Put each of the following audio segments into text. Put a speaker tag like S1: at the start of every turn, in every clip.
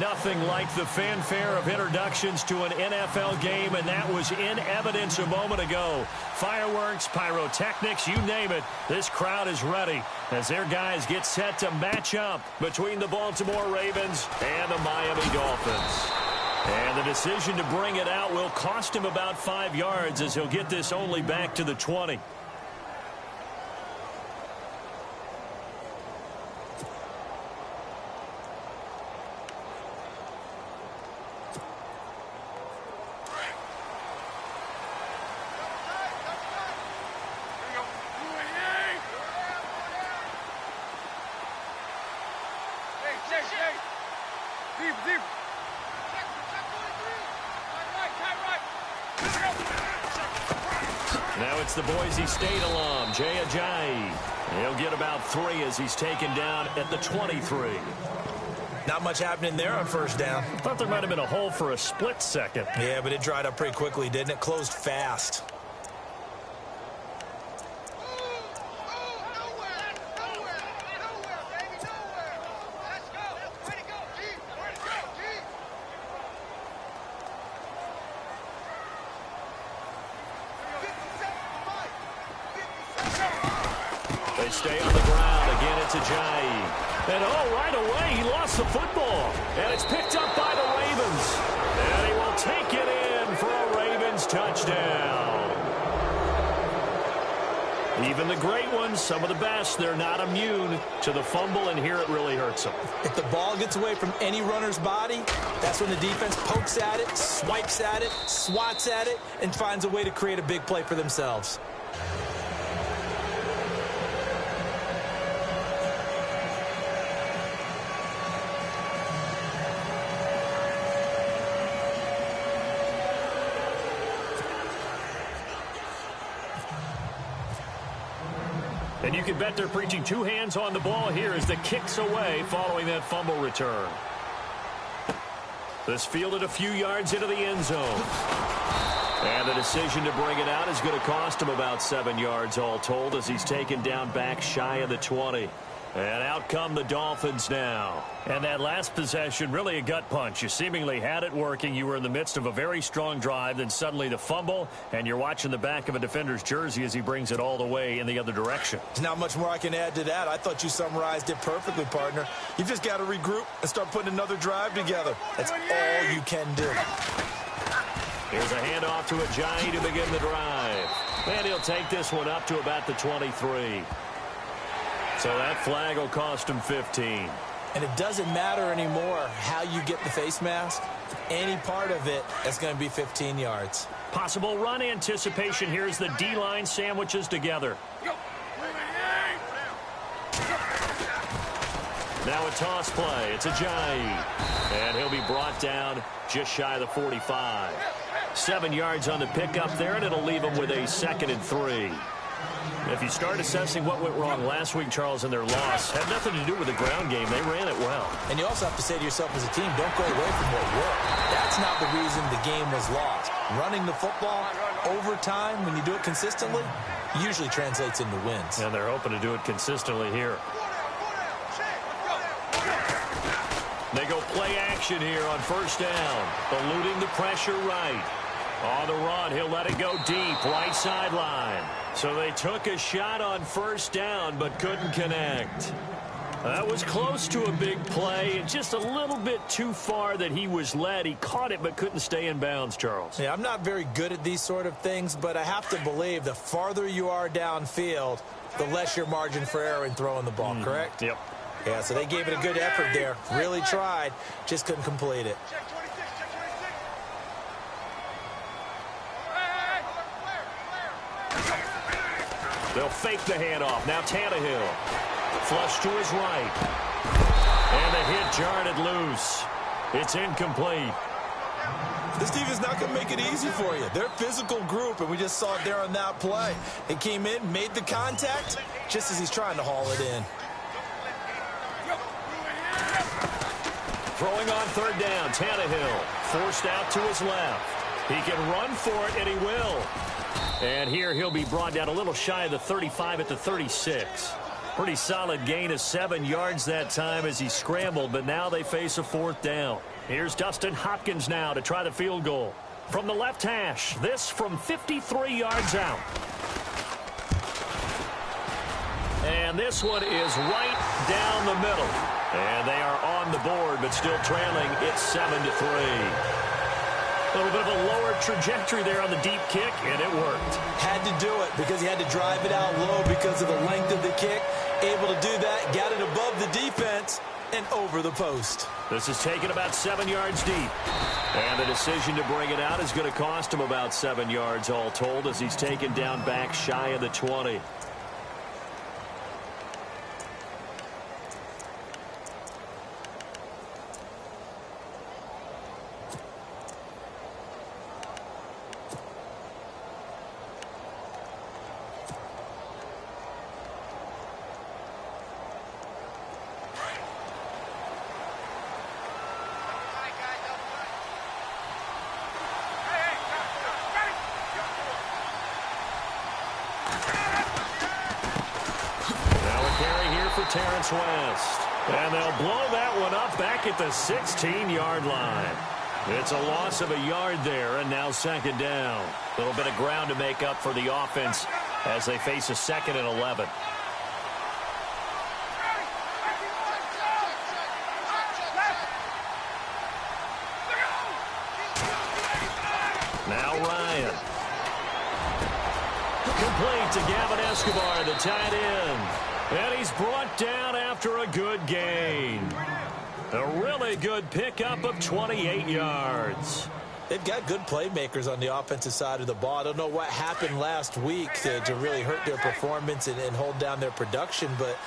S1: Nothing like the fanfare of introductions to an NFL game, and that was in evidence a moment ago. Fireworks, pyrotechnics, you name it. This crowd is ready as their guys get set to match up between the Baltimore Ravens and the Miami Dolphins. And the decision to bring it out will cost him about 5 yards as he'll get this only back to the 20.
S2: Now it's the Boise State alum, Jay Ajayi. He'll get about 3 as he's taken down at the 23.
S3: Not much happening there on first down.
S1: Thought there might have been a hole for a split second.
S3: Yeah, but it dried up pretty quickly, didn't it? Closed fast.
S2: They stay on the ground. Again, it's Ajayi.
S1: And right away, he lost the football. And it's picked up by the Ravens. And he will take it in for a Ravens touchdown. Even the great ones, some of the best, they're not immune to the fumble, and here it really hurts them.
S3: If the ball gets away from any runner's body, that's when the defense pokes at it, swipes at it, swats at it, and finds a way to create a big play for themselves.
S1: And you can bet they're preaching 2 hands on the ball here as the kick's away following that fumble return. This fielded a few yards into the end zone. And the decision to bring it out is going to cost him about 7 yards all told as he's taken down back shy of the 20. And out come the Dolphins now. And that last possession, really a gut punch. You seemingly had it working. You were in the midst of a very strong drive. Then suddenly the fumble, and you're watching the back of a defender's jersey as he brings it all the way in the other direction.
S3: There's not much more I can add to that. I thought you summarized it perfectly, partner. You've just got to regroup and start putting another drive together. That's all you can do.
S1: Here's a handoff to Ajayi to begin the drive. And he'll take this one up to about the 23. So that flag will cost him 15.
S3: And it doesn't matter anymore how you get the face mask. Any part of it, that's going to be 15 yards.
S1: Possible run anticipation. Here's the D-line sandwiches together. Now a toss play. It's Ajayi. And he'll be brought down just shy of the 45. 7 yards on the pickup there, and it'll leave him with a 2nd and 3. If you start assessing what went wrong last week, Charles, in their loss, had nothing to do with the ground game. They ran it well.
S3: And you also have to say to yourself as a team, don't go away from what worked. That's not the reason the game was lost. Running the football over time, when you do it consistently, usually translates into wins.
S1: And they're hoping to do it consistently here. They go play action here on first down. Eluding the pressure right. On the run, he'll let it go deep, right sideline. So they took a shot on first down, but couldn't connect. That was close to a big play, and just a little bit too far that he was led. He caught it, but couldn't stay in bounds, Charles.
S3: Yeah, I'm not very good at these sort of things, but I have to believe the farther you are downfield, the less your margin for error in throwing the ball, correct?
S1: Yep.
S3: Yeah, so they gave it a good effort there. Really tried, just couldn't complete it.
S1: They'll fake the handoff. Now Tannehill. Flush to his right. And the hit jarred it loose. It's incomplete.
S3: This defense is not going to make it easy for you. They're a physical group, and we just saw it there on that play. It came in, made the contact, just as he's trying to haul it in.
S1: Throwing on third down, Tannehill forced out to his left. He can run for it, and he will. And here he'll be brought down a little shy of the 35 at the 36. Pretty solid gain of 7 yards that time as he scrambled, but now they face a 4th down. Here's Dustin Hopkins now to try the field goal. From the left hash, this from 53 yards out. And this one is right down the middle. And they are on the board, but still trailing. It's 7-3. A little bit of a lower trajectory there on the deep kick, and it worked.
S3: Had to do it because he had to drive it out low because of the length of the kick. Able to do that, got it above the defense and over the post.
S1: This is taken about 7 yards deep. And the decision to bring it out is going to cost him about 7 yards all told as he's taken down back shy of the 20. West. And they'll blow that one up back at the 16-yard line. It's a loss of a yard there, and now 2nd down. A little bit of ground to make up for the offense as they face a 2nd and 11. Now Ryan. Complete to Gavin Escobar, the tight end. And he's brought down after a good gain. A really good pickup of 28 yards.
S3: They've got good playmakers on the offensive side of the ball. I don't know what happened last week to really hurt their performance and hold down their production, but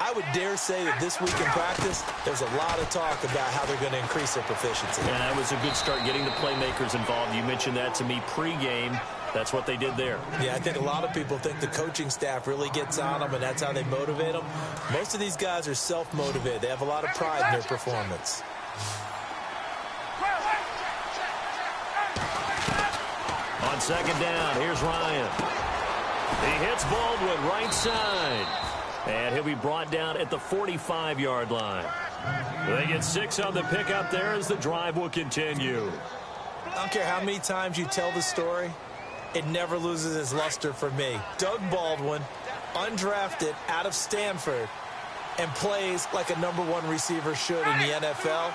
S3: I would dare say that this week in practice, there's a lot of talk about how they're going to increase their proficiency.
S1: And that was a good start getting the playmakers involved. You mentioned that to me pregame. That's what they did there.
S3: Yeah, I think a lot of people think the coaching staff really gets on them, and that's how they motivate them. Most of these guys are self-motivated. They have a lot of pride in their performance.
S1: On 2nd down, here's Ryan. He hits Baldwin right side. And he'll be brought down at the 45-yard line. They get 6 on the pickup there as the drive will continue.
S3: I don't care how many times you tell the story, it never loses its luster for me. Doug Baldwin, undrafted out of Stanford, and plays like a #1 receiver should in the NFL.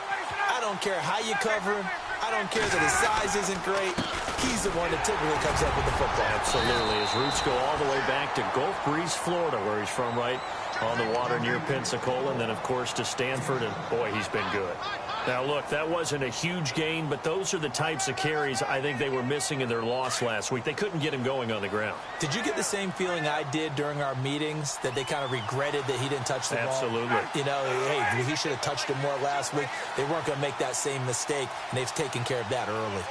S3: I don't care how you cover him. I don't care that his size isn't great. He's the one that typically comes up with the football.
S1: Absolutely. His roots go all the way back to Gulf Breeze, Florida, where he's from, right on the water near Pensacola, and then, of course, to Stanford, and, boy, he's been good. Now, look, that wasn't a huge gain, but those are the types of carries I think they were missing in their loss last week. They couldn't get him going on the ground.
S3: Did you get the same feeling I did during our meetings, that they kind of regretted that he didn't touch the ball?
S1: Absolutely.
S3: You know, hey, he should have touched it more last week. They weren't going to make that same mistake, and they've taken care of that early.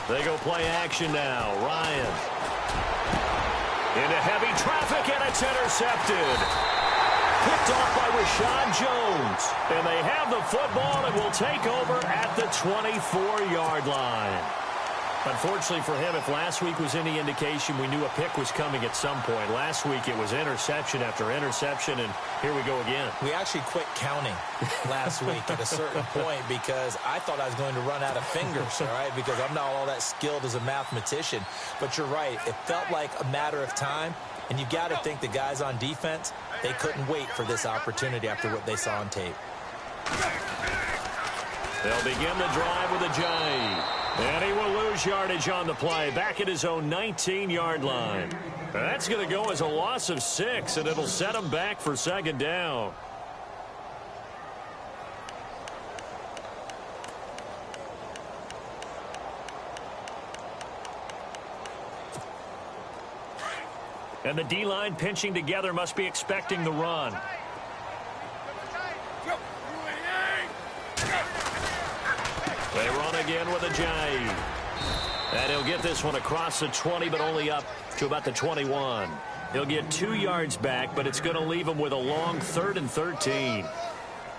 S1: They go play action now. Ryan. Into heavy traffic, and it's intercepted. Picked off by Rashad Jones. And they have the football and will take over at the 24-yard line. Unfortunately for him, if last week was any indication, we knew a pick was coming at some point. Last week it was interception after interception, and here we go again.
S3: We actually quit counting last week at a certain point because I thought I was going to run out of fingers, all right, because I'm not all that skilled as a mathematician. But you're right. It felt like a matter of time, and you got to think the guys on defense, they couldn't wait for this opportunity after what they saw on tape.
S1: They'll begin the drive with a J. And he will lose yardage on the play, back at his own 19-yard line. That's going to go as a loss of 6, and it'll set him back for 2nd down. And the D-line pinching together must be expecting the run. They run again with a J. And he'll get this one across the 20, but only up to about the 21. He'll get 2 yards back, but it's going to leave him with a long 3rd and 13.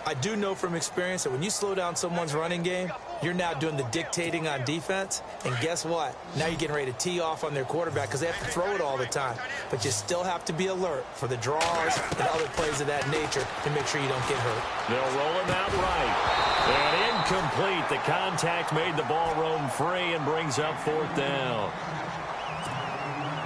S3: I do know from experience that when you slow down someone's running game, You're now doing the dictating on defense, and guess what? Now you're getting ready to tee off on their quarterback because they have to throw it all the time. But you still have to be alert for the draws and other plays of that nature to make sure you don't get hurt.
S1: They'll roll him out right. And incomplete. The contact made the ball roam free and brings up 4th down.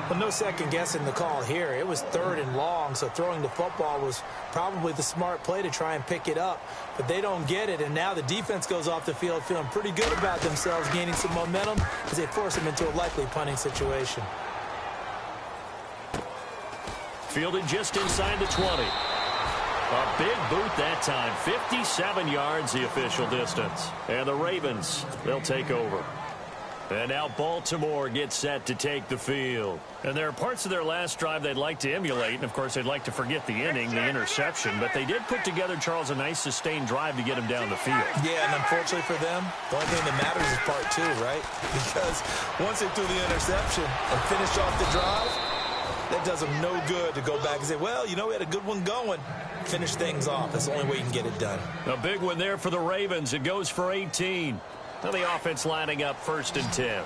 S3: Well, no second guessing the call here. It was 3rd and long, so throwing the football was probably the smart play to try and pick it up. But they don't get it, and now the defense goes off the field feeling pretty good about themselves, gaining some momentum as they force them into a likely punting situation.
S1: Fielded just inside the 20. A big boot that time. 57 yards the official distance. And the Ravens, they'll take over. And now Baltimore gets set to take the field. And there are parts of their last drive they'd like to emulate. And, of course, they'd like to forget the inning, the interception. But they did put together, Charles, a nice sustained drive to get him down the field.
S3: Yeah, and unfortunately for them, the only thing that matters is part 2, right? Because once they threw the interception and finished off the drive, that does them no good to go back and say, well, you know, we had a good one going. Finish things off. That's the only way you can get it done.
S1: A big one there for the Ravens. It goes for 18. Now the offense lining up 1st and 10.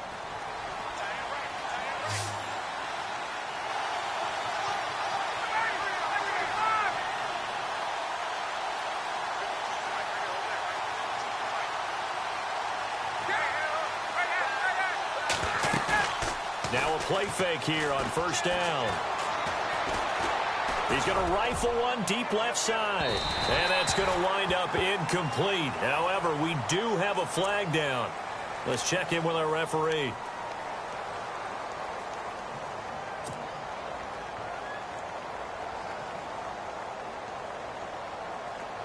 S1: Now a play fake here on 1st down. He's going to rifle one deep left side. And that's going to wind up incomplete. However, we do have a flag down. Let's check in with our referee.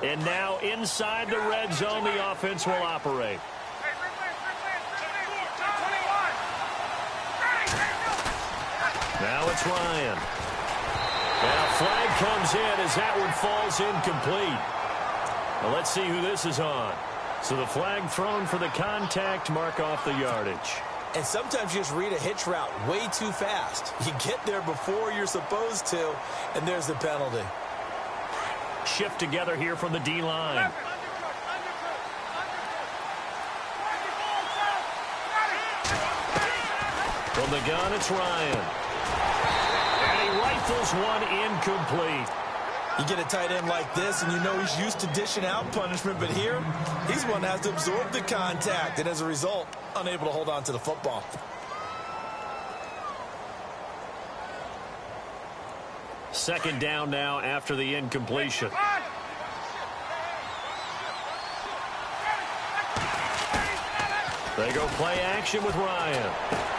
S1: And now inside the red zone, the offense will operate. Now it's Ryan. And a flag comes in as that one falls incomplete. Well, let's see who this is on. So the flag thrown for the contact, mark off the yardage.
S3: And sometimes you just read a hitch route way too fast. You get there before you're supposed to, and there's the penalty.
S1: Shift together here from the D-line. From the gun, it's Ryan. And he rifles one incomplete.
S3: You get a tight end like this, and you know he's used to dishing out punishment, but here, he's one that has to absorb the contact, and as a result, unable to hold on to the football.
S1: Second down now after the incompletion. They go play action with Ryan.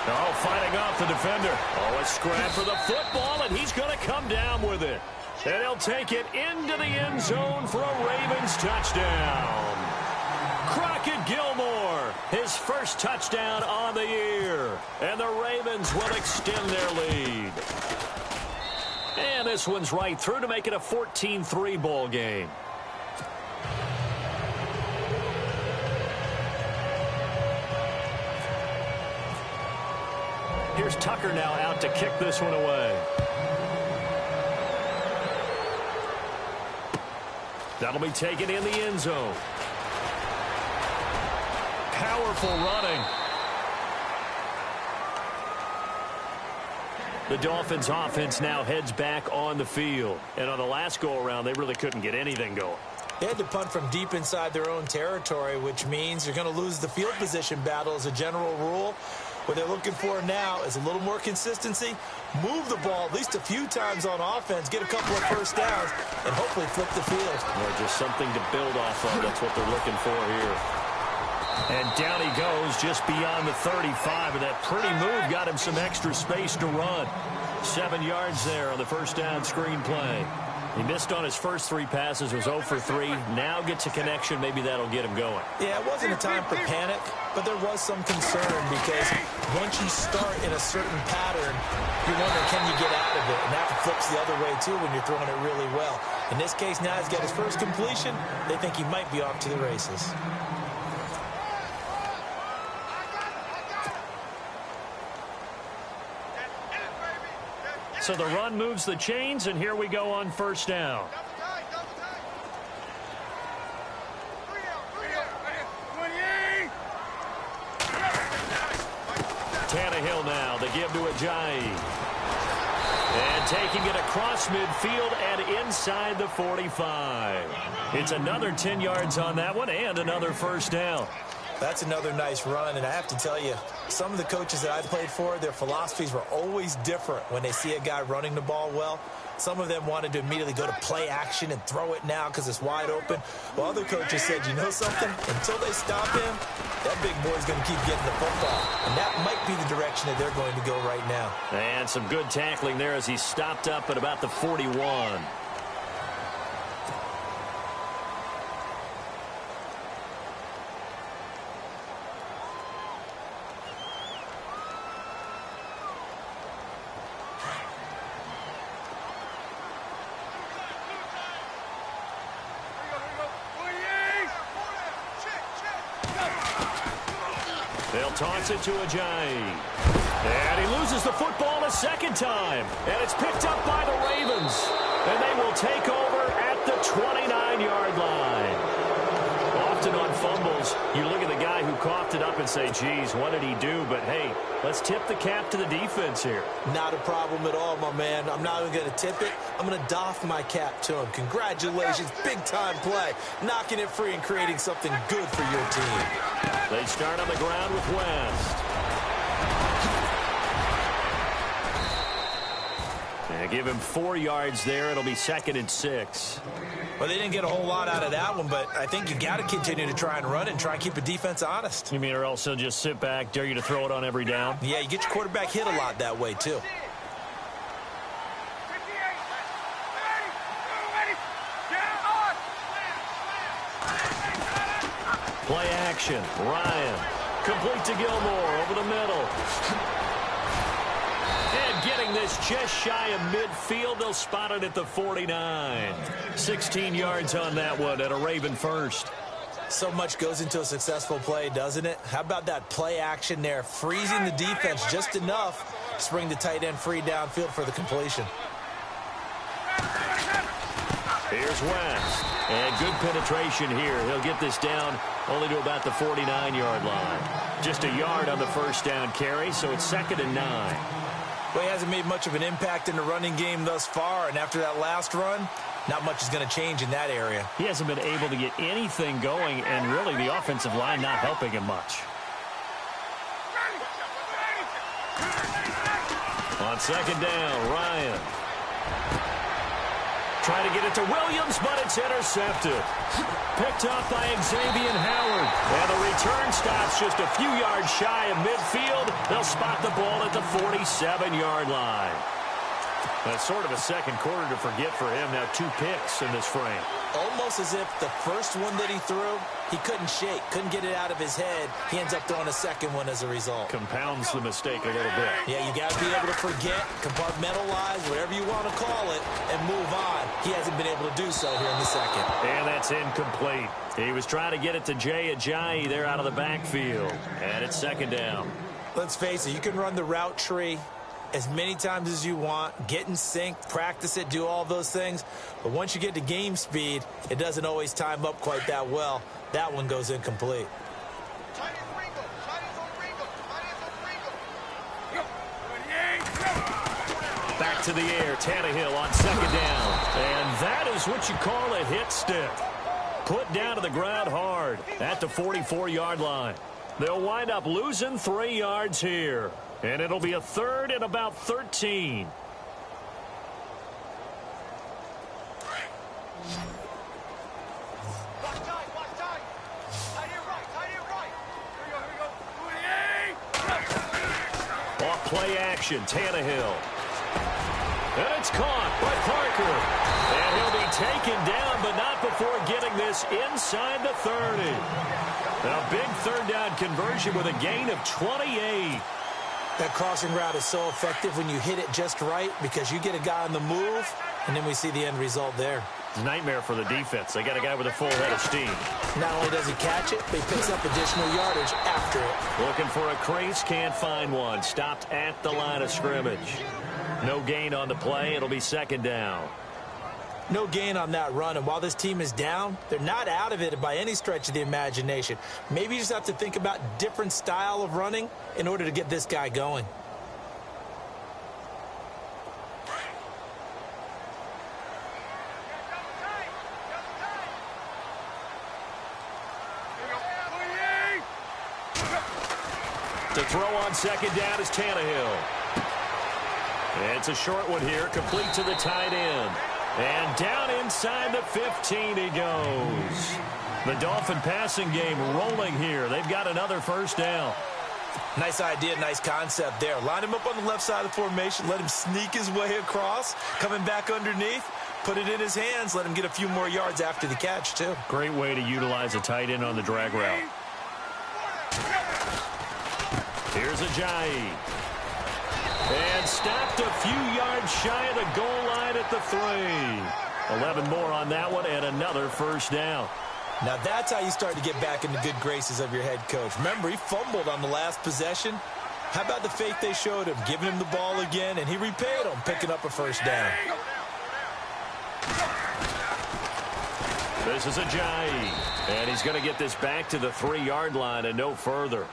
S1: Oh, fighting off the defender. Oh, a scrap for the football, and he's going to come down with it. And he'll take it into the end zone for a Ravens touchdown. Crockett Gilmore, his first touchdown on the year. And the Ravens will extend their lead. And this one's right through to make it a 14-3 ball game. Here's Tucker now out to kick this one away. That'll be taken in the end zone. Powerful running. The Dolphins offense now heads back on the field. And on the last go-around, they really couldn't get anything going.
S3: They had to punt from deep inside their own territory, which means you're going to lose the field position battle as a general rule. What they're looking for now is a little more consistency, move the ball at least a few times on offense, get a couple of first downs, and hopefully flip the field.
S1: Or just something to build off of. That's what they're looking for here. And down he goes just beyond the 35, and that pretty move got him some extra space to run. 7 yards there on the first down screen play. He missed on his first 3 passes, was 0 for 3. Now gets a connection. Maybe that'll get him going.
S3: Yeah, it wasn't a time for panic, but there was some concern because once you start in a certain pattern, you wonder, can you get out of it? And that flips the other way, too, when you're throwing it really well. In this case, now he's got his first completion. They think he might be off to the races.
S1: So the run moves the chains, and here we go on first down. Tannehill now. They give to Ajayi. And taking it across midfield and inside the 45. It's another 10 yards on that one and another first down.
S3: That's another nice run, and I have to tell you, some of the coaches that I played for, their philosophies were always different when they see a guy running the ball well. Some of them wanted to immediately go to play action and throw it now because it's wide open. While other coaches said, you know something? Until they stop him, that big boy's going to keep getting the football. And that might be the direction that they're going to go right now.
S1: And some good tackling there as he stopped up at about the 41. They'll toss it to Ajayi. And he loses the football a second time. And it's picked up by the Ravens. And they will take over at the 29-yard line. Often on fumbles, you look at the guy who coughed it up and say, geez, what did he do? But, hey, let's tip the cap to the defense here.
S3: Not a problem at all, my man. I'm not even going to tip it. I'm going to doff my cap to him. Congratulations. Big-time play. Knocking it free and creating something good for your team.
S1: They start on the ground with West. And give him 4 yards there. It'll be 2nd and 6.
S3: Well, they didn't get a whole lot out of that one, but I think you got to continue to try and run and try and keep the defense honest.
S1: You mean or else he'll just sit back, dare you to throw it on every down?
S3: Yeah, you get your quarterback hit a lot that way, too.
S1: Play action. Ryan. Complete to Gilmore over the middle. And getting this just shy of midfield. They'll spot it at the 49. 16 yards on that one at a Raven first.
S3: So much goes into a successful play, doesn't it? How about that play action there? Freezing the defense just enough to bring the tight end free downfield for the completion.
S1: Here's West. And good penetration here. He'll get this down only to about the 49-yard line. Just a yard on the first down carry, so it's 2nd and 9.
S3: Well, he hasn't made much of an impact in the running game thus far, and after that last run, not much is going to change in that area.
S1: He hasn't been able to get anything going, and really the offensive line not helping him much. On 2nd down, Ryan. Trying to get it to Williams, but it's intercepted. Picked up by Xavier Howard. And the return stops just a few yards shy of midfield. They'll spot the ball at the 47-yard line. That's sort of a second quarter to forget for him. Now 2 picks in this frame.
S3: Almost as if the first one that he threw, he couldn't shake, couldn't get it out of his head. He ends up throwing a second one as a result.
S1: Compounds the mistake a little bit.
S3: Yeah, you got to be able to forget, compartmentalize, whatever you want to call it, and move on. He hasn't been able to do so here in the second.
S1: And that's incomplete. He was trying to get it to Jay Ajayi there out of the backfield. And it's 2nd down.
S3: Let's face it, you can run the route tree as many times as you want, get in sync, practice it, do all those things. But once you get to game speed, it doesn't always time up quite that well. That one goes incomplete.
S1: Back to the air, Tannehill on 2nd down. And that is what you call a hit stick. Put down to the ground hard at the 44-yard line. They'll wind up losing 3 yards here. And it'll be a 3rd and about 13. Off play action, Tannehill. And it's caught by Parker. And he'll be taken down, but not before getting this inside the 30. A big 3rd down conversion with a gain of 28.
S3: That crossing route is so effective when you hit it just right because you get a guy on the move, and then we see the end result there.
S1: It's a nightmare for the defense. They got a guy with a full head of steam.
S3: Not only does he catch it, but he picks up additional yardage after it.
S1: Looking for a crease, can't find one. Stopped at the line of scrimmage. No gain on the play. It'll be 2nd down.
S3: No gain on that run, and while this team is down, they're not out of it by any stretch of the imagination. Maybe you just have to think about different style of running in order to get this guy going.
S1: To throw on second down is Tannehill. It's a short one here, complete to the tight end. And down inside the 15 he goes. The Dolphin passing game rolling here. They've got another first down.
S3: Nice idea, nice concept there. Line him up on the left side of the formation, let him sneak his way across, coming back underneath, put it in his hands, let him get a few more yards after the catch, too.
S1: Great way to utilize a tight end on the drag route. Here's Ajayi. And stopped a few yards shy of the goal line at the 3. 11 more on that one and another first down.
S3: Now that's how you start to get back in the good graces of your head coach. Remember, he fumbled on the last possession. How about the faith they showed him, giving him the ball again, and he repaid them, picking up a first down.
S1: This is Ajayi. And he's going to get this back to the 3-yard line and no further.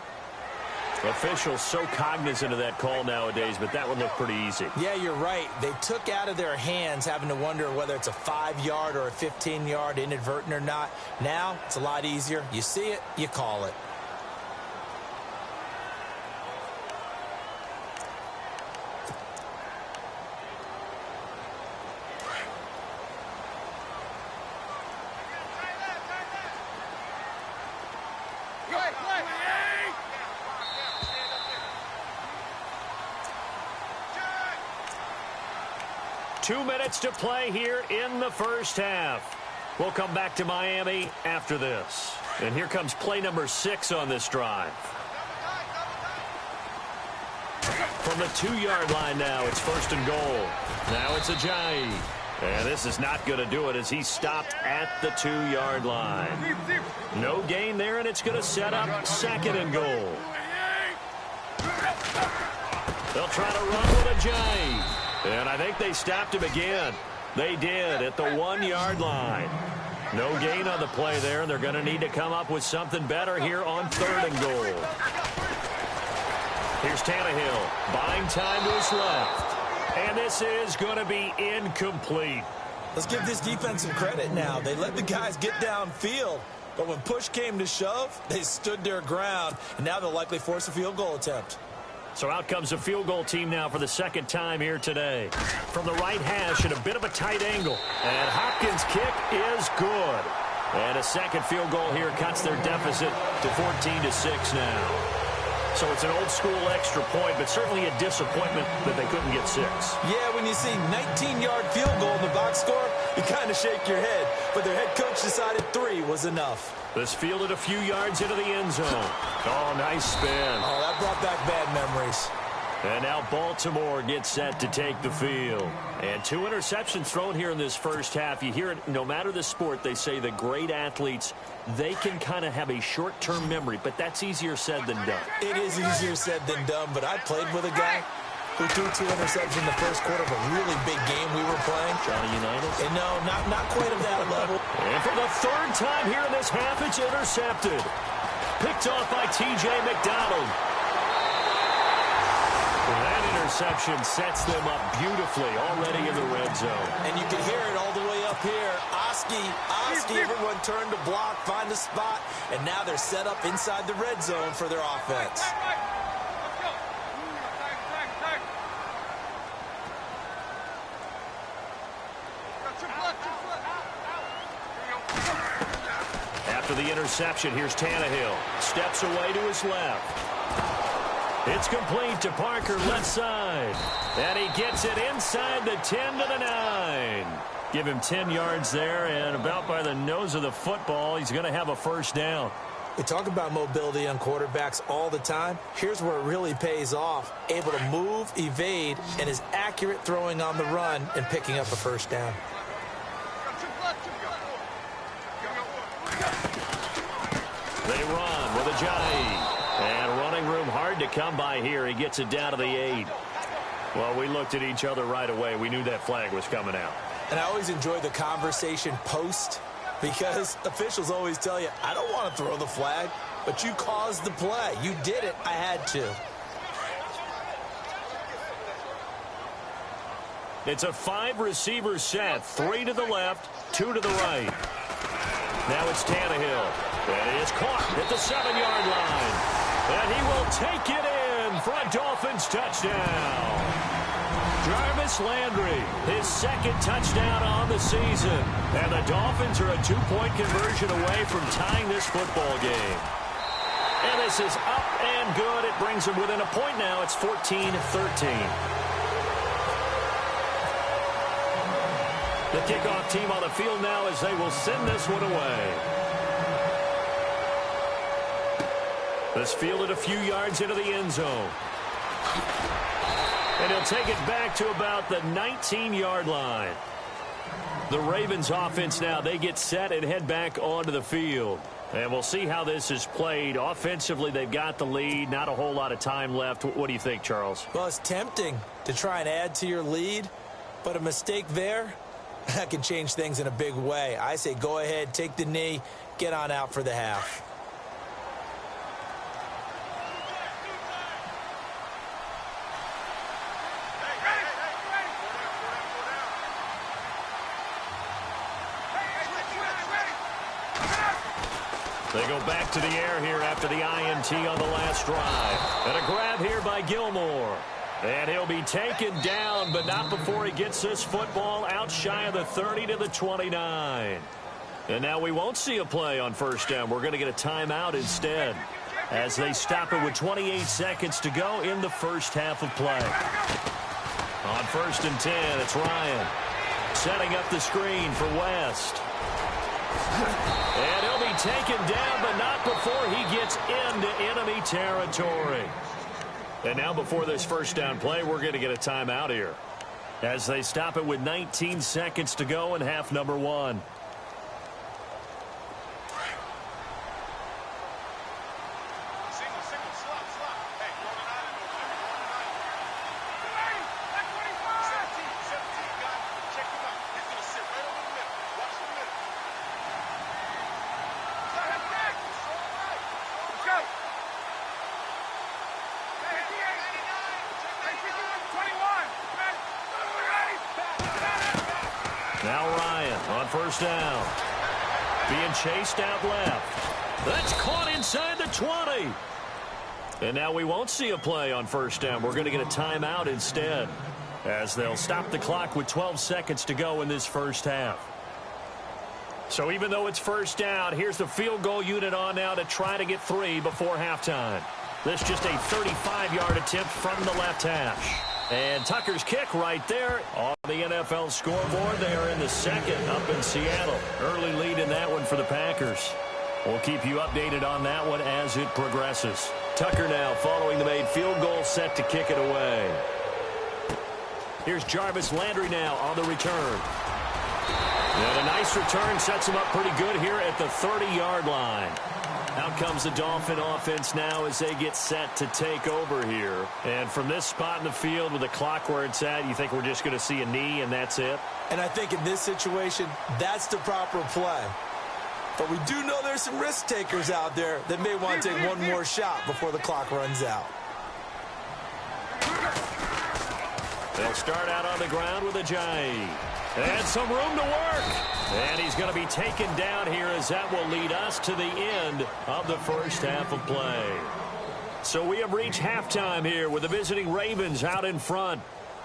S1: Officials so cognizant of that call nowadays, but that one looked pretty easy.
S3: Yeah, you're right. They took out of their hands having to wonder whether it's a 5-yard or a 15-yard, inadvertent or not. Now, it's a lot easier. You see it, you call it.
S1: Two minutes to play here in the first half. We'll come back to Miami after this. And here comes play number 6 on this drive. From the 2-yard line now, it's first and goal. Now it's Ajayi. And this is not going to do it as he's stopped at the 2-yard line. No gain there, and it's going to set up second and goal. They'll try to run with Ajayi. And I think they stopped him again. They did at the 1-yard line. No gain on the play there, and they're going to need to come up with something better here on third and goal. Here's Tannehill, buying time to his left. And this is going to be incomplete.
S3: Let's give this defense some credit now. They let the guys get downfield, but when push came to shove, they stood their ground, and now they'll likely force a field goal attempt.
S1: So out comes a field goal team now for the second time here today. From the right hash at a bit of a tight angle. And Hopkins' kick is good. And a second field goal here cuts their deficit to 14-6 now. So it's an old-school extra point, but certainly a disappointment that they couldn't get 6.
S3: Yeah, when you see 19-yard field goal in the box score, you kind of shake your head. But their head coach decided 3 was enough.
S1: This fielded a few yards into the end zone. Oh, nice spin.
S3: Oh, that brought back bad memories.
S1: And now Baltimore gets set to take the field. And 2 interceptions thrown here in this first half. You hear it, no matter the sport, they say the great athletes, they can kind of have a short-term memory, but that's easier said than done.
S3: It is easier said than done, but I played with a guy who threw 2 interceptions in the first quarter of a really big game we were playing.
S1: Johnny Unitas?
S3: And no, not quite at that level.
S1: And for the 3rd time here in this half, it's intercepted. Picked off by T.J. McDonald. That interception sets them up beautifully already in the red zone.
S3: And you can hear it all the way up here. Oski, everyone turned to block, find a spot, and now they're set up inside the red zone for their offense.
S1: After the interception, here's Tannehill. Steps away to his left. It's complete to Parker, left side. And he gets it inside the 10 to the 9. Give him 10 yards there, and about by the nose of the football, he's going to have a first down.
S3: We talk about mobility on quarterbacks all the time. Here's where it really pays off. Able to move, evade, and is accurate throwing on the run and picking up a first down.
S1: They run with Ajayi. And running room hard to come by here. He gets it down to the 8. Well, we looked at each other right away. We knew that flag was coming out.
S3: And I always enjoy the conversation post because officials always tell you, I don't want to throw the flag, but you caused the play. You did it. I had to.
S1: It's a 5-receiver set. 3 to the left, 2 to the right. Now it's Tannehill. And he is caught at the 7-yard line. And he will take it in for a Dolphins touchdown. Jarvis Landry, his second touchdown on the season. And the Dolphins are a 2-point conversion away from tying this football game. And this is up and good. It brings them within a point now. It's 14-13. The kickoff team on the field now as they will send this one away. This fielded a few yards into the end zone. And he'll take it back to about the 19-yard line. The Ravens offense now, they get set and head back onto the field. And we'll see how this is played. Offensively, they've got the lead. Not a whole lot of time left. What do you think, Charles?
S3: Well, it's tempting to try and add to your lead, but a mistake there, that can change things in a big way. I say go ahead, take the knee, get on out for the half.
S1: They go back to the air here after the INT on the last drive. And a grab here by Gilmore. And he'll be taken down, but not before he gets this football out shy of the 30 to the 29. And now we won't see a play on first down. We're going to get a timeout instead as they stop it with 28 seconds to go in the first half of play. On 1st and 10, it's Ryan setting up the screen for West. And he'll be taken down, but not before he gets into enemy territory. And now before this first down play, we're going to get a timeout here as they stop it with 19 seconds to go in half number 1. Now Ryan on first down. Being chased out left. That's caught inside the 20. And now we won't see a play on first down. We're going to get a timeout instead as they'll stop the clock with 12 seconds to go in this first half. So even though it's first down, here's the field goal unit on now to try to get 3 before halftime. This just a 35-yard attempt from the left hash. And Tucker's kick right there on the NFL scoreboard. They are in the second up in Seattle. Early lead in that one for the Packers. We'll keep you updated on that one as it progresses. Tucker now following the made field goal, set to kick it away. Here's Jarvis Landry now on the return. And a nice return sets him up pretty good here at the 30-yard line. Out comes the Dolphin offense now as they get set to take over here. And from this spot in the field with the clock where it's at, you think we're just going to see a knee and that's it?
S3: And I think in this situation, that's the proper play. But we do know there's some risk takers out there that may want to take one more shot before the clock runs out.
S1: They'll start out on the ground with Ajayi. And some room to work. And he's going to be taken down here as that will lead us to the end of the first half of play. So we have reached halftime here with the visiting Ravens out in front.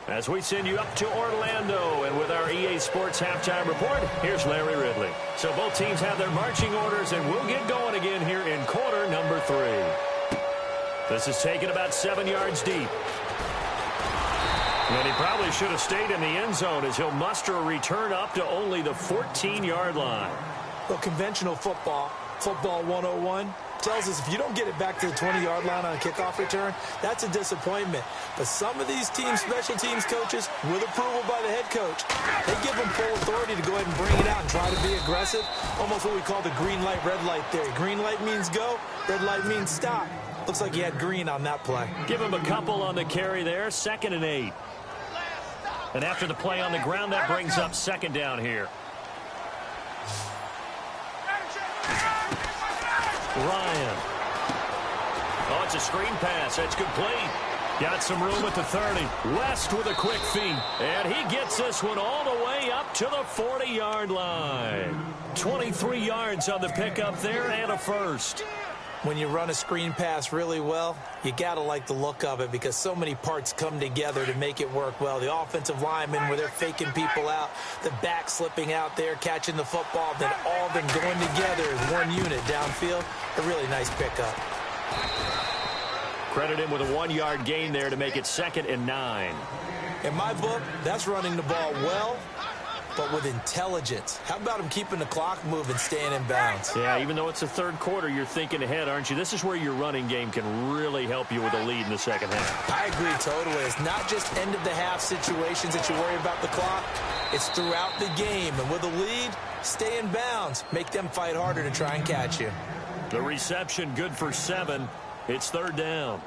S1: As we send you up to Orlando, and with our EA Sports Halftime Report, here's Larry Ridley. So both teams have their marching orders, and we'll get going again here in quarter number 3. This is taken about 7 yards deep. And he probably should have stayed in the end zone as he'll muster a return up to only the 14-yard line.
S3: Well, conventional football 101, tells us if you don't get it back to the 20-yard line on a kickoff return, that's a disappointment. But some of these teams, special teams coaches, with approval by the head coach, they give them full authority to go ahead and bring it out and try to be aggressive. Almost what we call the green light, red light theory. Green light means go, red light means stop. Looks like he had green on that play.
S1: Give him a couple on the carry there, 2nd and 8. And after the play on the ground, that brings up second down here. Ryan. Oh, it's a screen pass. That's complete. Got some room at the 30. West with a quick feed. And he gets this one all the way up to the 40-yard line. 23 yards on the pickup there and a first.
S3: When you run a screen pass really well, you got to like the look of it because so many parts come together to make it work well. The offensive linemen where they're faking people out, the back slipping out there, catching the football, then all of them going together as one unit downfield. A really nice pickup.
S1: Credit him with a 1-yard gain there to make it 2nd and 9.
S3: In my book, that's running the ball well, but with intelligence. How about him keeping the clock moving, staying in bounds?
S1: Yeah, even though it's the third quarter, you're thinking ahead, aren't you? This is where your running game can really help you with a lead in the second half.
S3: I agree totally. It's not just end-of-the-half situations that you worry about the clock. It's throughout the game. And with a lead, stay in bounds. Make them fight harder to try and catch you.
S1: The reception good for 7. It's 3rd down.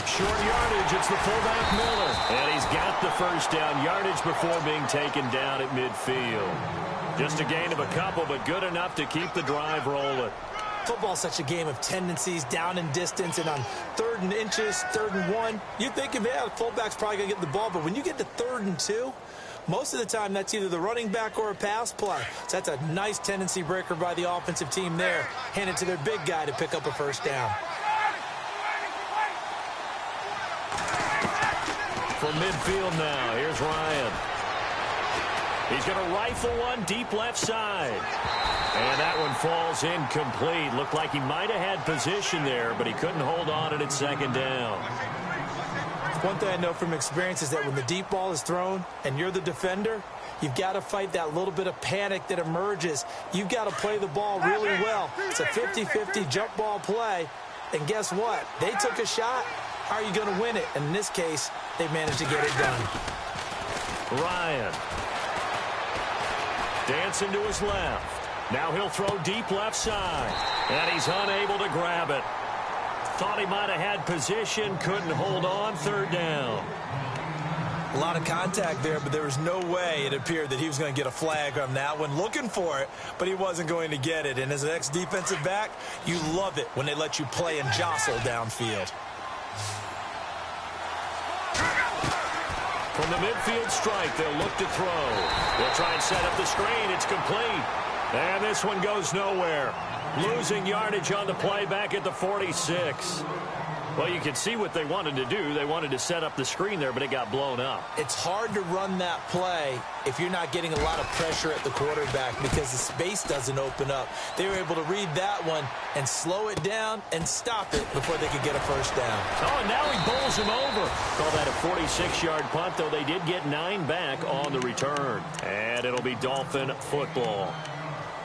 S1: Short yardage, it's the fullback Miller. And he's got the first down yardage before being taken down at midfield. Just a gain of a couple, but good enough to keep the drive rolling.
S3: Football's such a game of tendencies, down and distance, and on 3rd and inches, 3rd and 1, you think, yeah, the fullback's probably going to get the ball, but when you get to 3rd and 2, most of the time that's either the running back or a pass play. So that's a nice tendency breaker by the offensive team there. Hand it to their big guy to pick up a first down.
S1: From midfield now, here's Ryan. He's going to rifle one deep left side. And that one falls incomplete. Looked like he might have had position there, but he couldn't hold on at 2nd down.
S3: One thing I know from experience is that when the deep ball is thrown and you're the defender, you've got to fight that little bit of panic that emerges. You've got to play the ball really well. It's a 50-50 jump ball play. And guess what? They took a shot. How are you going to win it? And in this case, they managed to get it done.
S1: Ryan. Dancing to his left. Now he'll throw deep left side. And he's unable to grab it. Thought he might have had position. Couldn't hold on. 3rd down.
S3: A lot of contact there, but there was no way it appeared that he was going to get a flag on that one. Looking for it, but he wasn't going to get it. And as an ex-defensive back, you love it when they let you play and jostle downfield.
S1: From the midfield strike, they'll look to throw. They'll try and set up the screen. It's complete. And this one goes nowhere. Losing yardage on the play back at the 46. Well, you can see what they wanted to do. They wanted to set up the screen there, but it got blown up.
S3: It's hard to run that play if you're not getting a lot of pressure at the quarterback because the space doesn't open up. They were able to read that one and slow it down and stop it before they could get a first down.
S1: Oh, and now he bowls him over. Call that a 46-yard punt, though they did get 9 back on the return. And it'll be Dolphin football.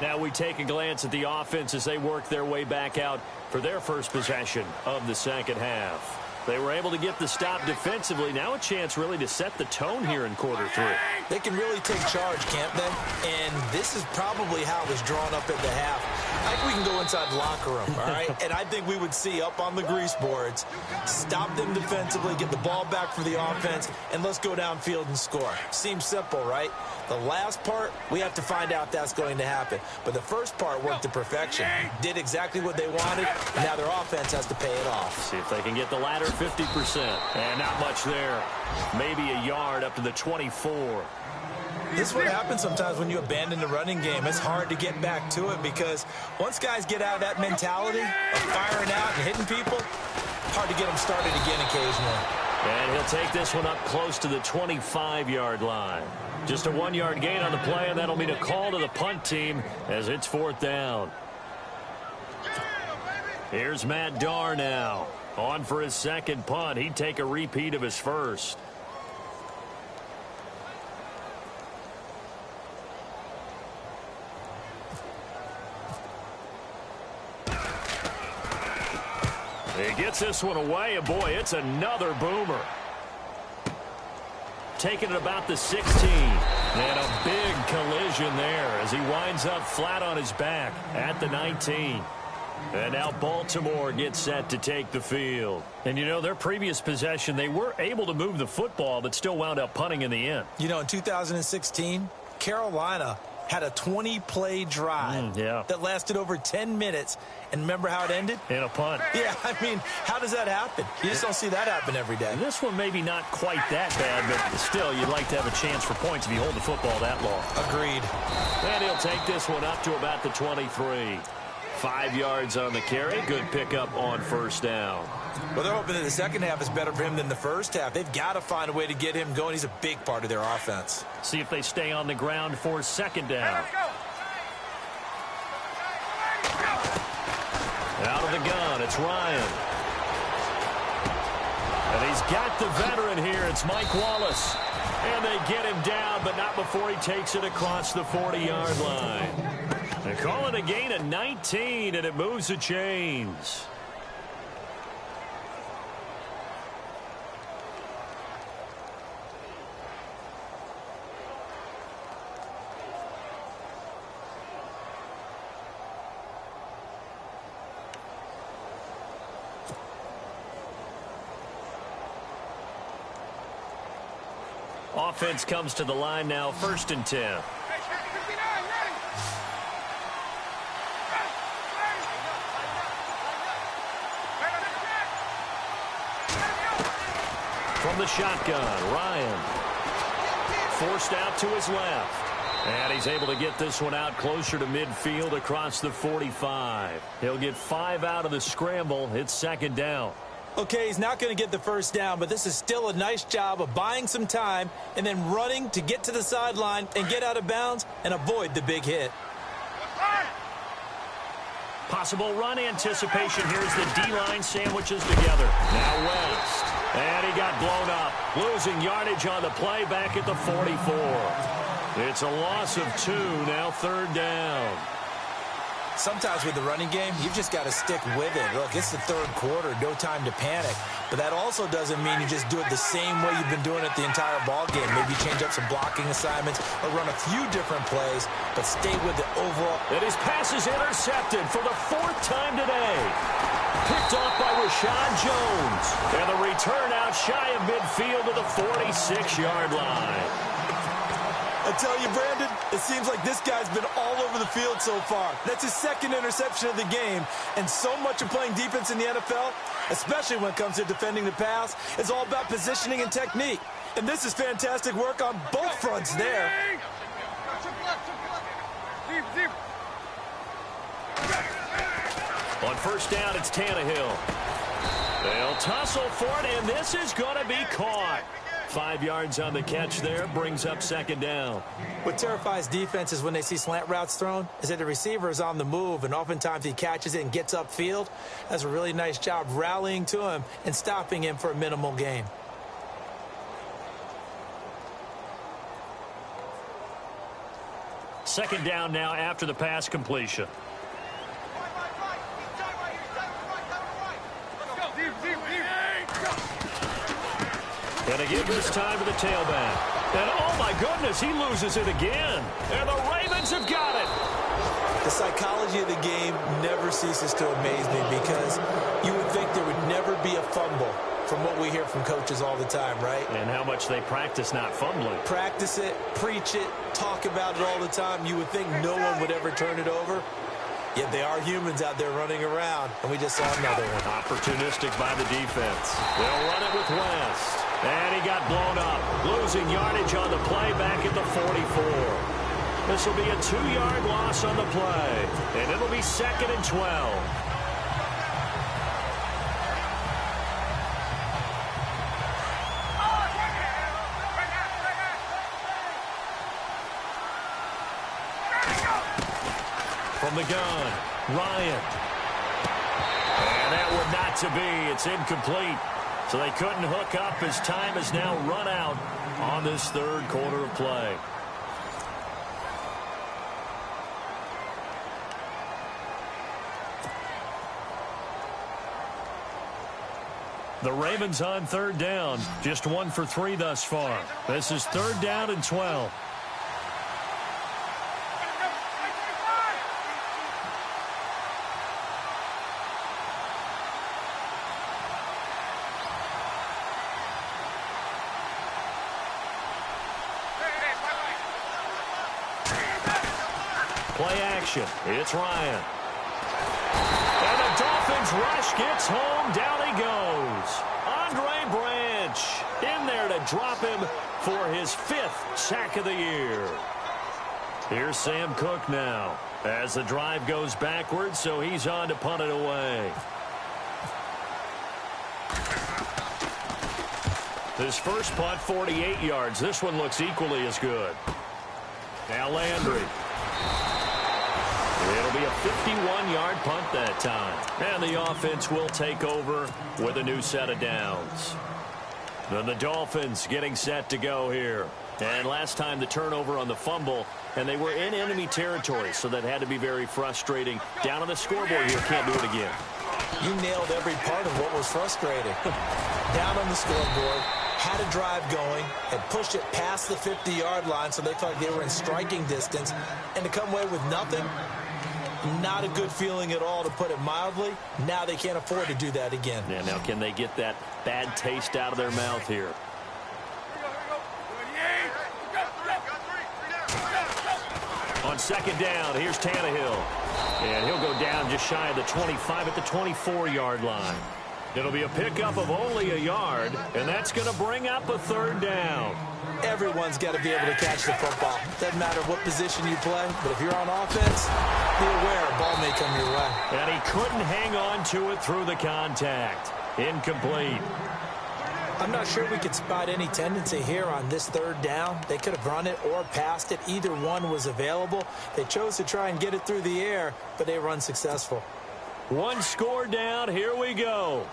S1: Now we take a glance at the offense as they work their way back out for their first possession of the second half. They were able to get the stop defensively. Now a chance really to set the tone here in quarter 3.
S3: They can really take charge, can't they? And this is probably how it was drawn up at the half. I think we can go inside the locker room, all right? And I think we would see up on the grease boards, stop them defensively, get the ball back for the offense, and let's go downfield and score. Seems simple, right? The last part, we have to find out that's going to happen. But the first part worked to perfection. Did exactly what they wanted. Now their offense has to pay it off.
S1: See if they can get the latter 50%. And not much there. Maybe a yard up to the 24.
S3: This is what happens sometimes when you abandon the running game. It's hard to get back to it because once guys get out of that mentality of firing out and hitting people, hard to get them started again occasionally.
S1: And he'll take this one up close to the 25-yard line. Just a 1-yard gain on the play, and that'll mean a call to the punt team as it's 4th down. Here's Matt Darr now. On for his second punt. He'd take a repeat of his first. He gets this one away, and boy, it's another boomer. taken at about the 16. And a big collision there as he winds up flat on his back at the 19. And now Baltimore gets set to take the field. And, you know, their previous possession, they were able to move the football, but still wound up punting in the end.
S3: You know, in 2016, Carolina had a 20-play drive that lasted over 10 minutes. And remember how it ended?
S1: In a punt.
S3: Yeah, I mean, how does that happen? You just don't see that happen every day.
S1: This one maybe not quite that bad, but still, you'd like to have a chance for points if you hold the football that long.
S3: Agreed.
S1: And he'll take this one up to about the 23. 5 yards on the carry. Good pickup on first down.
S3: Well, they're hoping that the second half is better for him than the first half. They've got to find a way to get him going. He's a big part of their offense.
S1: See if they stay on the ground for second down. Out of the gun, it's Ryan. And he's got the veteran here. It's Mike Wallace. And they get him down, but not before he takes it across the 40-yard line. They call it a gain of 19, and it moves the chains. Offense comes to the line now, 1st and 10. From the shotgun, Ryan. Forced out to his left. And he's able to get this one out closer to midfield across the 45. He'll get 5 out of the scramble. It's second down.
S3: Okay, he's not going to get the first down, but this is still a nice job of buying some time and then running to get to the sideline and get out of bounds and avoid the big hit.
S1: Possible run anticipation. Here's the D-line sandwiches together. Now West. And he got blown up. Losing yardage on the play back at the 44. It's a loss of 2, now 3rd down.
S3: Sometimes with the running game, you've just got to stick with it. Look, it's the 3rd quarter, no time to panic. But that also doesn't mean you just do it the same way you've been doing it the entire ball game. Maybe change up some blocking assignments or run a few different plays, but stay with the overall.
S1: And his pass is intercepted for the 4th time today. Picked off by Rashad Jones. And the return out shy of midfield to the 46-yard line.
S3: I tell you, Brandon, it seems like this guy's been all over the field so far. That's his 2nd interception of the game. And so much of playing defense in the NFL, especially when it comes to defending the pass, is all about positioning and technique. And this is fantastic work on both fronts there.
S1: On first down, it's Tannehill. They'll tussle for it, and this is going to be caught. 5 yards on the catch there, brings up second down.
S3: What terrifies defenses when they see slant routes thrown is that the receiver is on the move, and oftentimes he catches it and gets upfield. Does a really nice job rallying to him and stopping him for a minimal gain.
S1: Second down now after the pass completion. And again this time to the tailback. And oh my goodness, he loses it again. And the Ravens have got it.
S3: The psychology of the game never ceases to amaze me because you would think there would never be a fumble from what we hear from coaches all the time, right?
S1: And how much they practice not fumbling.
S3: Practice it, preach it, talk about it all the time. You would think no one would ever turn it over. Yet they are humans out there running around, and we just saw another one.
S1: Opportunistic by the defense. They'll run it with West. And he got blown up, losing yardage on the play back at the 44. This will be a 2-yard loss on the play, and it'll be 2nd and 12. From the gun, Ryan. And that would not to be. It's incomplete. So they couldn't hook up as time has now run out on this 3rd quarter of play. The Ravens on third down. Just 1 for 3 thus far. This is 3rd down and 12. Play action. It's Ryan. And the Dolphins rush gets home. Down he goes. Andre Branch in there to drop him for his 5th sack of the year. Here's Sam Cook now as the drive goes backwards, so he's on to punt it away. His first punt, 48 yards. This one looks equally as good. Now Landry. It'll be a 51-yard punt that time. And the offense will take over with a new set of downs. Then the Dolphins getting set to go here. And last time the turnover on the fumble, and they were in enemy territory, so that had to be very frustrating. Down on the scoreboard here, can't do it again.
S3: You nailed every part of what was frustrating. Down on the scoreboard, had a drive going, had pushed it past the 50-yard line, so they thought they were in striking distance, and to come away with nothing, not a good feeling at all, to put it mildly. Now they can't afford to do that again.
S1: Yeah, now can they get that bad taste out of their mouth here? On second down, here's Tannehill. And he'll go down just shy of the 25 at the 24-yard line. It'll be a pickup of only a yard, and that's going to bring up a 3rd down.
S3: Everyone's got to be able to catch the football. Doesn't matter what position you play, but if you're on offense, be aware a ball may come your way.
S1: And he couldn't hang on to it through the contact. Incomplete.
S3: I'm not sure we could spot any tendency here on this 3rd down. They could have run it or passed it. Either one was available. They chose to try and get it through the air, but they were unsuccessful.
S1: One score down. Here we go.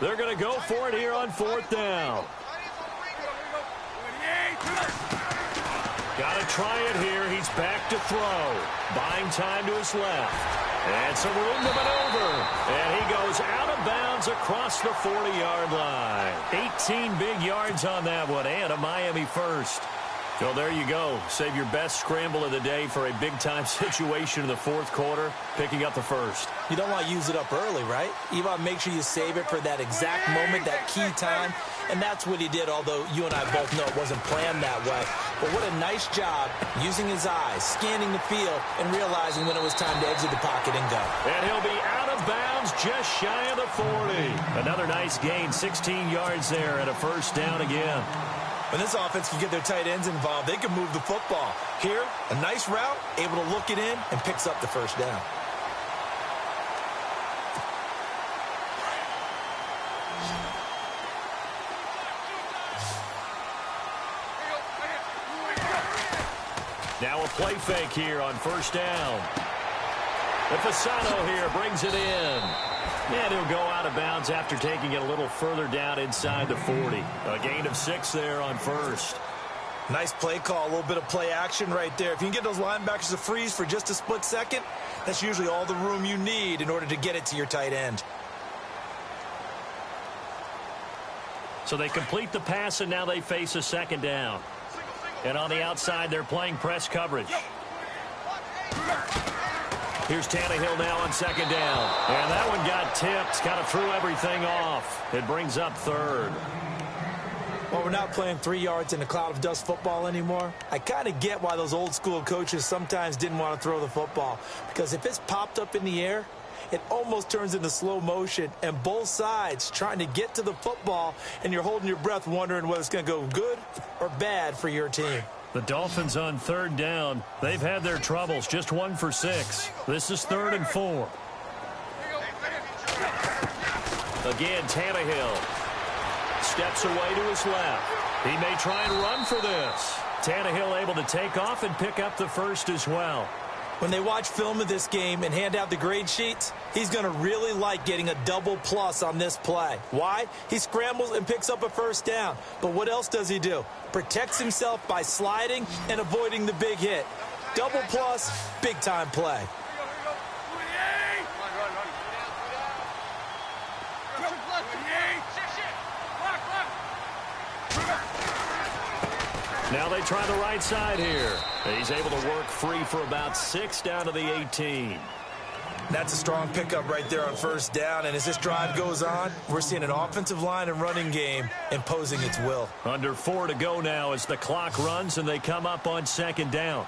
S1: They're going to go for it here on 4th down. Got to try it here. He's back to throw. Buying time to his left. And some room to maneuver. And he goes out of bounds across the 40-yard line. 18 big yards on that one, and a Miami first. So there you go. Save your best scramble of the day for a big-time situation in the 4th quarter, picking up the first.
S3: You don't want to use it up early, right? You want to make sure you save it for that exact moment, that key time. And that's what he did, although you and I both know it wasn't planned that way. But what a nice job using his eyes, scanning the field, and realizing when it was time to exit the pocket and go.
S1: And he'll be out of bounds just shy of the 40. Another nice gain, 16 yards there, and a 1st down again.
S3: When this offense can get their tight ends involved, they can move the football. Here, a nice route, able to look it in, and picks up the 1st down. Now a play fake here on 1st down. And Fasano here brings it in. And he'll go out of bounds after taking it a little further down inside the 40. A gain of 6 there on 1st. Nice play call, a little bit of play action right there. If you can get those linebackers to freeze for just a split second, that's usually all the room you need in order to get it to your tight end. So they complete the pass, and now they face a 2nd down. And on the outside, they're playing press coverage. Here's Tannehill now on 2nd down. And that one got tipped. Kind of threw everything off. It brings up 3rd. Well, we're not playing 3 yards in a cloud of dust football anymore. I kind of get why those old school coaches sometimes didn't want to throw the football. Because if it's popped up in the air, it almost turns into slow motion. And both sides trying to get to the football, and you're holding your breath wondering whether it's going to go good or bad for your team. The Dolphins on 3rd down. They've had their troubles. Just 1 for 6. This is 3rd and 4. Again, Tannehill steps away to his left. He may try and run for this. Tannehill able to take off and pick up the 1st as well. When they watch film of this game and hand out the grade sheets, he's going to really like getting a double plus on this play. Why? He scrambles and picks up a 1st down. But what else does he do? Protects himself by sliding and avoiding the big hit. Double plus, big-time play.
S1: Now they try the right side here. He's able to work free for about 6 down to the 18.
S3: That's a strong pickup right there on first down. And as this drive goes on, we're seeing an offensive line and running game imposing its will.
S1: Under 4 to go now as the clock runs and they come up on second down.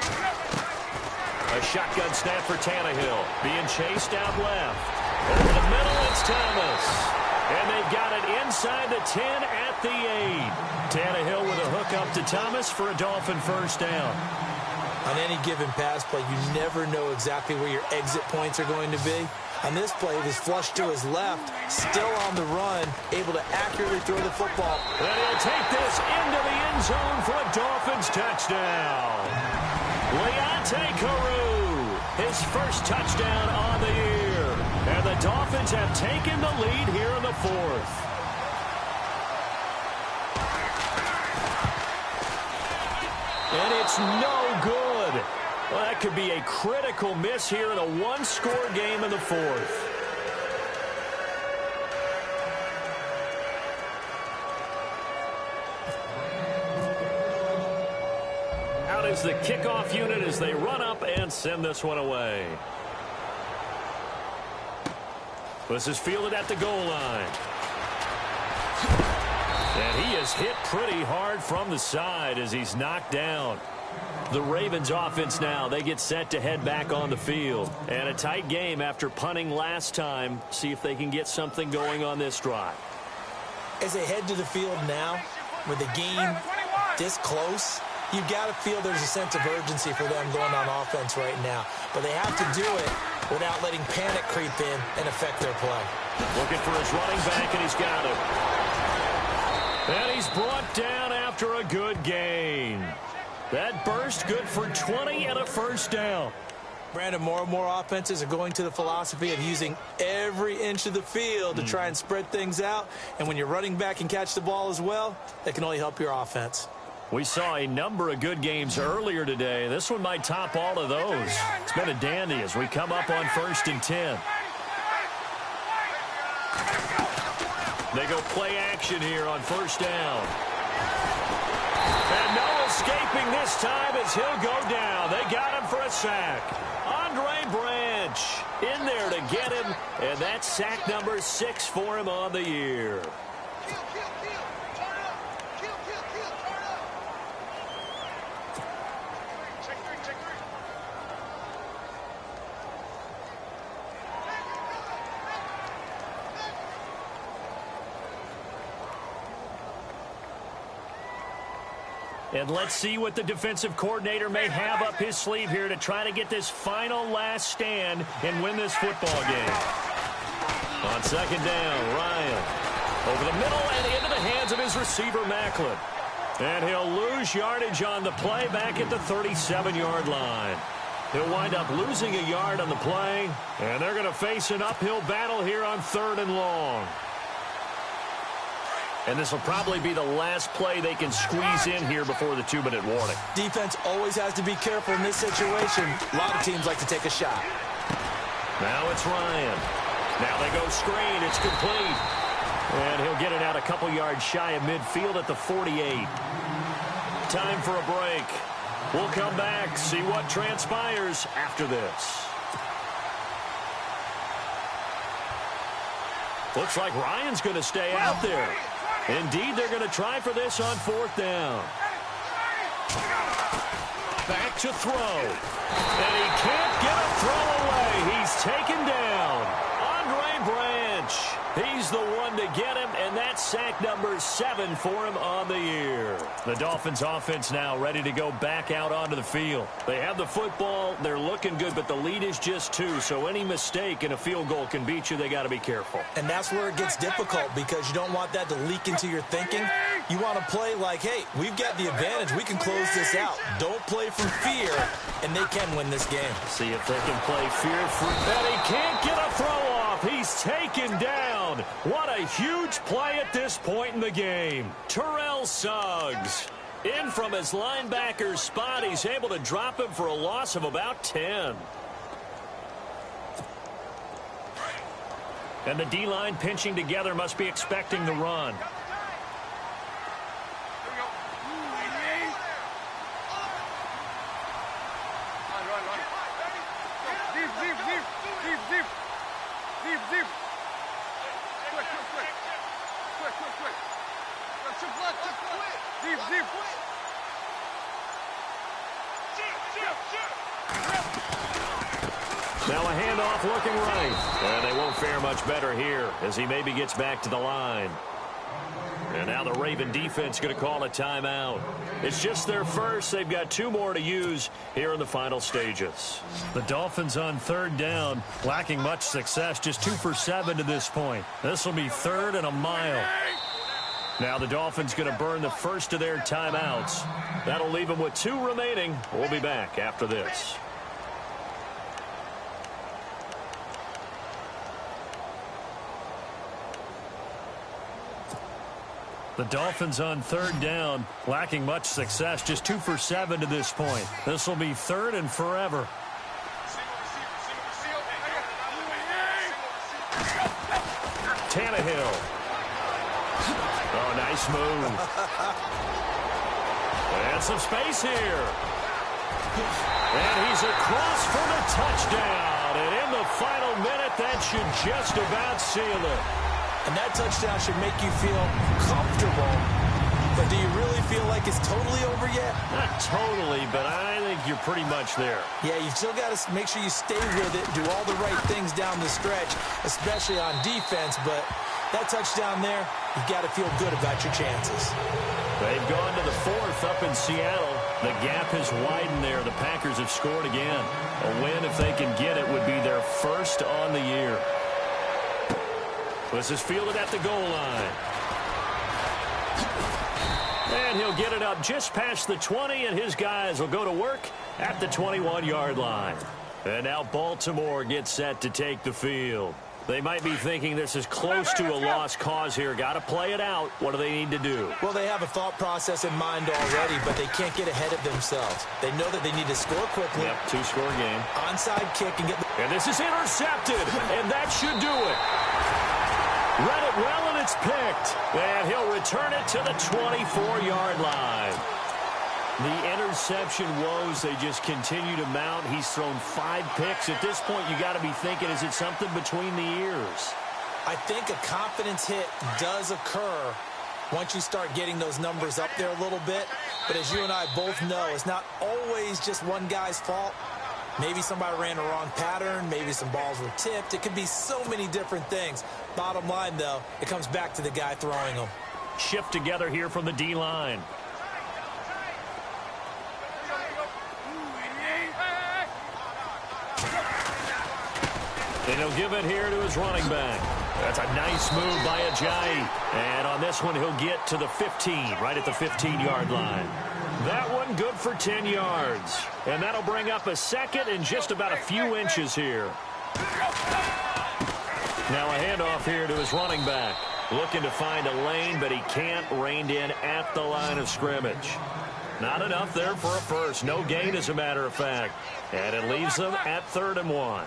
S1: A shotgun snap for Tannehill. Being chased out left. Over the middle, it's Thomas. And they've got it inside the 10 at the 8. Tannehill with a hook up to Thomas for a Dolphin first down.
S3: On any given pass play, you never know exactly where your exit points are going to be. On this play, it was flushed to his left, still on the run, able to accurately throw the football.
S1: And he'll take this into the end zone for a Dolphins touchdown. Leonte Carroo, his first touchdown on the year. And the Dolphins have taken the lead here in the 4th. And it's no good. Well, that could be a critical miss here in a one-score game in the 4th. Out is the kickoff unit as they run up and send this one away. This is fielded at the goal line. And he is hit pretty hard from the side as he's knocked down. The Ravens offense now, they get set to head back on the field. And a tight game after punting last time. See if they can get something going on this drive.
S3: As they head to the field now, with the game this close, you've got to feel there's a sense of urgency for them going on offense right now. But they have to do it without letting panic creep in and affect their play.
S1: Looking for his running back, and he's got it. And he's brought down after a good gain. That burst good for 20 and a first down.
S3: Brandon, more and more offenses are going to the philosophy of using every inch of the field to try and spread things out. And when your running back can catch the ball as well, that can only help your offense.
S1: We saw a number of good games earlier today. This one might top all of those. It's been a dandy as we come up on 1st and 10. They go play action here on first down. And no escaping this time as he'll go down. They got him for a sack. Andre Branch in there to get him. And that's sack number 6 for him on the year. And let's see what the defensive coordinator may have up his sleeve here to try to get this final last stand and win this football game. On second down, Ryan. Over the middle and into the hands of his receiver, Macklin. And he'll lose yardage on the play back at the 37-yard line. He'll wind up losing a yard on the play. And they're going to face an uphill battle here on 3rd and long. And this will probably be the last play they can squeeze in here before the 2-minute warning.
S3: Defense always has to be careful in this situation. A lot of teams like to take a shot.
S1: Now it's Ryan. Now they go screen. It's complete. And he'll get it out a couple yards shy of midfield at the 48. Time for a break. We'll come back, see what transpires after this. Looks like Ryan's going to stay out there. Indeed, they're going to try for this on 4th down. Back to throw. And he can't get a throw away. He's taken down. Andre Branch. He's the one to get him, and that's sack number 7 for him on the year. The Dolphins offense now ready to go back out onto the field. They have the football. They're looking good, but the lead is just 2, so any mistake in a field goal can beat you. They got to be careful.
S3: And that's where it gets difficult because you don't want that to leak into your thinking. You want to play like, hey, we've got the advantage. We can close this out. Don't play from fear, and they can win this game.
S1: See if they can play fear-free. And he can't get a throw off. He's taken down. What a huge play at this point in the game. Terrell Suggs in from his linebacker spot. He's able to drop him for a loss of about 10. And the D-line pinching together must be expecting the run. Now a handoff looking right. And they won't fare much better here as he maybe gets back to the line. And now the Raven defense going to call a timeout. It's just their first. They've got 2 more to use here in the final stages.
S2: The Dolphins on 3rd down, lacking much success, just 2 for 7 to this point. This will be 3rd and a mile. Now the Dolphins going to burn the first of their timeouts. That'll leave them with 2 remaining. We'll be back after this. The Dolphins on 3rd down, lacking much success, just 2 for 7 to this point. This will be 3rd and forever.
S1: Tannehill. Oh, nice move. And some space here. And he's across for the touchdown. And in the final minute, that should just about seal it.
S3: And that touchdown should make you feel comfortable. But do you really feel like it's totally over yet?
S1: Not totally, but I think you're pretty much there.
S3: Yeah, you still got to make sure you stay with it, do all the right things down the stretch, especially on defense. But that touchdown there, you've got to feel good about your chances.
S1: They've gone to the 4th up in Seattle. The gap has widened there. The Packers have scored again. A win, if they can get it, would be their first on the year. This is fielded at the goal line. And he'll get it up just past the 20, and his guys will go to work at the 21-yard line. And now Baltimore gets set to take the field. They might be thinking this is close to a lost cause here. Got to play it out. What do they need to do?
S3: Well, they have a thought process in mind already, but they can't get ahead of themselves. They know that they need to score quickly.
S1: Yep, 2-score game.
S3: Onside kick and get the...
S1: And this is intercepted, and that should do it. Read it well, and it's picked. And he'll return it to the 24-yard line. The interception woes, they just continue to mount. He's thrown 5 picks. At this point, you got to be thinking, is it something between the ears?
S3: I think a confidence hit does occur once you start getting those numbers up there a little bit. But as you and I both know, it's not always just one guy's fault. Maybe somebody ran a wrong pattern. Maybe some balls were tipped. It could be so many different things. Bottom line, though, it comes back to the guy throwing them.
S1: Shift together here from the D-line. And he'll give it here to his running back. That's a nice move by Ajayi. And on this one, he'll get to the 15, right at the 15-yard line. That one good for 10 yards. And that'll bring up a second and just about a few inches here. Now a handoff here to his running back. Looking to find a lane, but he can't. Reined in at the line of scrimmage. Not enough there for a first. No gain, as a matter of fact. And it leaves them at 3rd and 1.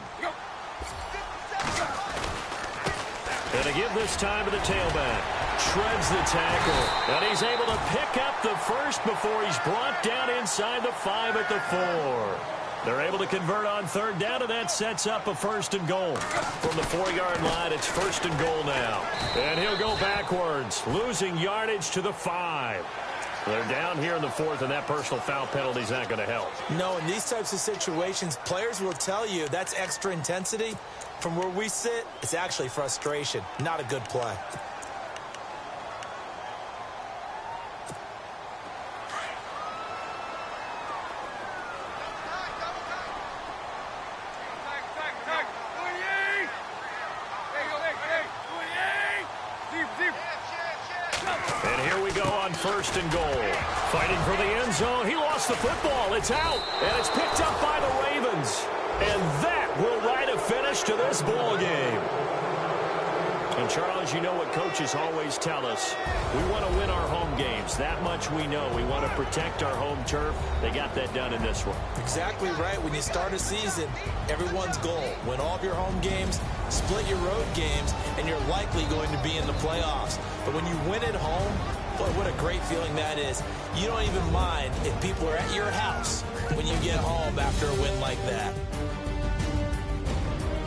S1: And to give this time to the tailback. Shreds the tackle. And he's able to pick up the first before he's brought down inside the 5 at the 4. They're able to convert on 3rd down, and that sets up a 1st and goal. From the 4-yard line, it's 1st and goal now. And he'll go backwards, losing yardage to the 5. They're down here in the 4th, and that personal foul penalty is not going to help.
S3: No, in these types of situations, players will tell you that's extra intensity. From where we sit, it's actually frustration. Not a good play.
S1: And here we go on 1st and goal. Fighting for the end zone. He lost the football. It's out. And it's picked up by the Ravens. And that will write a finish to this ball game. And, Charles, you know what coaches always tell us. We want to win our home games. That much we know. We want to protect our home turf. They got that done in this one.
S3: Exactly right. When you start a season, everyone's goal, win all of your home games, split your road games, and you're likely going to be in the playoffs. But when you win at home, boy, what a great feeling that is. You don't even mind if people are at your house when you get home after a win like that.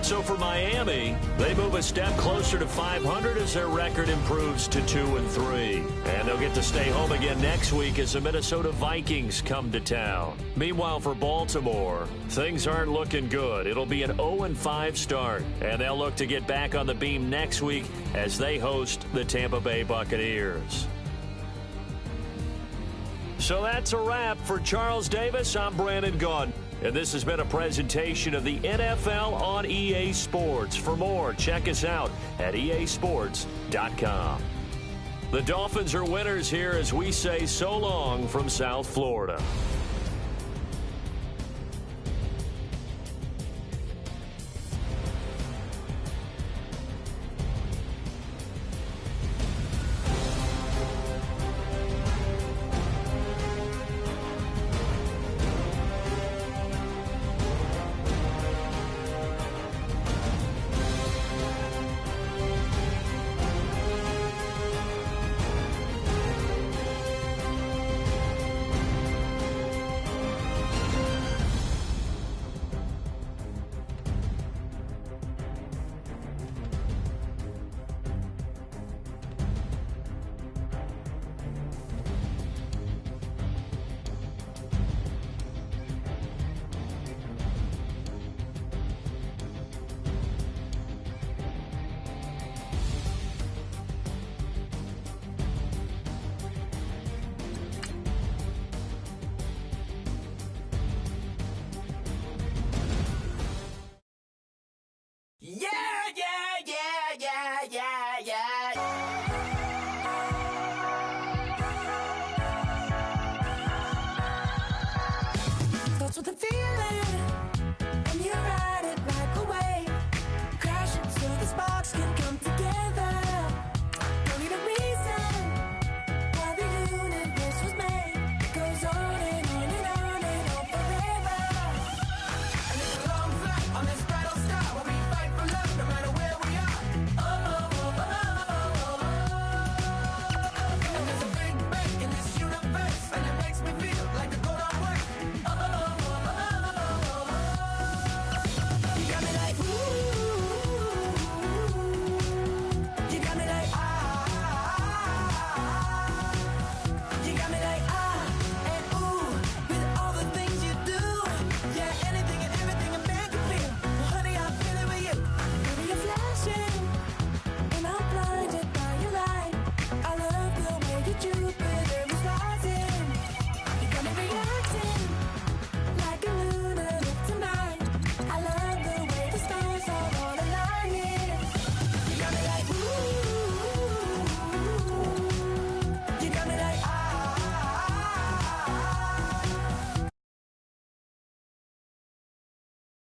S1: So for Miami, they move a step closer to 500 as their record improves to 2-3. And they'll get to stay home again next week as the Minnesota Vikings come to town. Meanwhile, for Baltimore, things aren't looking good. It'll be an 0-5 start, and they'll look to get back on the beam next week as they host the Tampa Bay Buccaneers. So that's a wrap. For Charles Davis, I'm Brandon Gaudin. And this has been a presentation of the NFL on EA Sports. For more, check us out at easports.com. The Dolphins are winners here as we say so long from South Florida.